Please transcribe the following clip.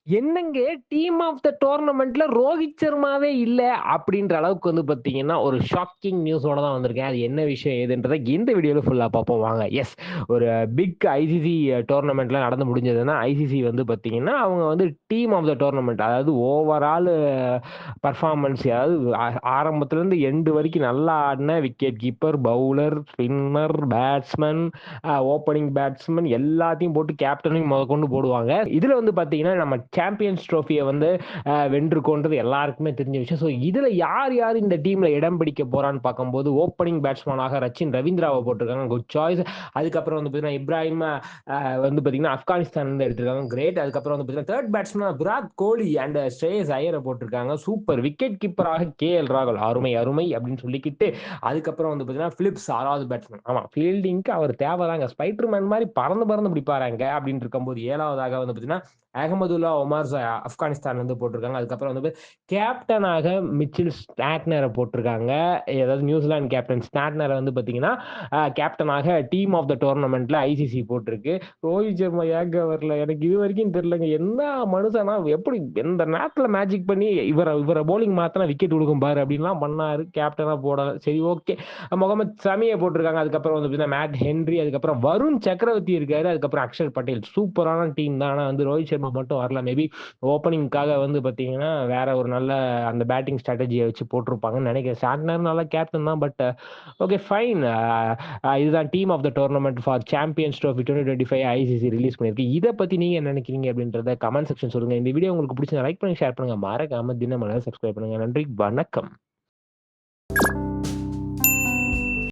என்னங்க team of த டோர்னமெண்ட்ல ரோஹித் சர்மாவே இல்ல அப்படின்ற அளவுக்கு வந்து பார்த்தீங்கன்னா, ஒரு ஷாக்கிங் நியூஸோட தான் வந்திருக்கேன். அது என்ன விஷயம் ஏதுன்றத இந்த வீடியோல ஃபுல்லா பார்ப்போம் வாங்க. ஒரு பிக் ஐசிசி டோர்னமெண்ட்ல நடந்து முடிஞ்சதுன்னா, ஐசிசி வந்து பார்த்தீங்கன்னா, அவங்க வந்து டீம் ஆஃப் த டோர்னமெண்ட் அதாவது ஓவரால் பெர்ஃபார்மன்ஸ் அதாவது ஆரம்பத்துலருந்து எண்ட் வரைக்கும் நல்லா ஆடின wicket keeper, bowler, spinner, batsman, opening batsman எல்லாத்தையும் போட்டு கேப்டனையும் முதற்கொண்டு போடுவாங்க. இதுல வந்து பார்த்தீங்கன்னா, நம்ம சாம்பியன்ஸ் ட்ரோஃபிய வந்து வென்றுக்கோன்றது எல்லாருக்குமே தெரிஞ்ச விஷயம். ஸோ இதுல யார் யார் இந்த டீம்ல இடம் பிடிக்க போறான்னு பார்க்கும்போது, ஓப்பனிங் பேட்ஸ்மேனாக ரச்சின் ரவீந்திராவ போட்டிருக்காங்க. Good choice. அதுக்கப்புறம் வந்து பார்த்தீங்கன்னா, இப்ராஹிம் வந்து பார்த்தீங்கன்னா, ஆப்கானிஸ்தான்லேருந்து எடுத்திருக்காங்க. கிரேட். அதுக்கப்புறம் வந்து பார்த்தீங்கன்னா, தேர்ட் பேட்ஸ்மேனா விராட் கோலி அண்ட் ஸ்ரேயஸ் ஐயர போட்டிருக்காங்க. சூப்பர். விக்கெட் கீப்பராக கேஎல் ராகுல். அருமை, அருமை அப்படின்னு சொல்லிக்கிட்டு, அதுக்கப்புறம் வந்து பார்த்தீங்கன்னா, பிலிப்ஸ் 6வது பேட்ஸ்மேன். ஆமா, ஃபீல்டிங்க்கு அவர் தேவைதாங்க. ஸ்பைடர் மேன் மாரி பறந்து பறந்து பிடிப்பாராங்க அப்படின்னு இருக்கும்போது 7வதாக வந்து பார்த்தீங்கன்னா, அகமதுல்லா ஒமார் ஆப்கானிஸ்தான்லேருந்து போட்டிருக்காங்க. அதுக்கப்புறம் வந்து கேப்டனாக மிச்சில் ஸ்டாட்னர போட்டிருக்காங்க. அதாவது நியூசிலாந்து கேப்டன் ஸ்டாட்னர வந்து பார்த்தீங்கன்னா, கேப்டனாக டீம் ஆஃப் த டோர்னமெண்ட்ல ஐசிசி போட்டிருக்கு. ரோஹித் சர்மா ஏங்க வரல? எனக்கு இதுவரைக்கும் தெரியலங்க. என்ன மனுஷனா எப்படி எந்த நேரத்துல மேஜிக் பண்ணி இவர பவுலிங் மாத்துனா விக்கெட் விழுகும் பாரு அப்படின்லாம் பண்ணாரு. கேப்டனா போடல. சரி ஓகே. முகமது ஷமிய போட்டிருக்காங்க. அதுக்கப்புறம் வந்து பார்த்தீங்கன்னா, மேட் ஹென்றி, அதுக்கப்புறம் வருண் சக்கரவர்த்தி இருக்காரு. அதுக்கப்புறம் அக்ஷர் பட்டேல். சூப்பரான டீம் தான். ஆனா வந்து ரோஹித் சர்மா மட்டும் வரல. மேபி ஓப்பனிங்காக வந்து பார்த்தீங்கன்னா, வேற ஒரு நல்ல அந்த பேட்டிங் ஸ்ட்ராட்டஜிய வச்சு போட்டிருப்பாங்கன்னு நெனைக்கிறேன். சாட்னர் நல்ல கேப்டன் தான். But okay fine. இதுதான் team of the tournament for Champions Trophy 2025 ICC release பண்ணியிருக்கு. இத பத்தி நீங்க என்ன நெனைக்கிறீங்க அப்படின்றத கமெண்ட் செக்ஷன் சொல்லுங்க. இந்த வீடியோ உங்களுக்கு பிடிச்சிருந்தா லைக் பண்ணுங்க, ஷேர் பண்ணுங்க. மறக்காம தினமலர் சப்ஸ்கிரைப் பண்ணுங்க. நன்றி, வணக்கம்.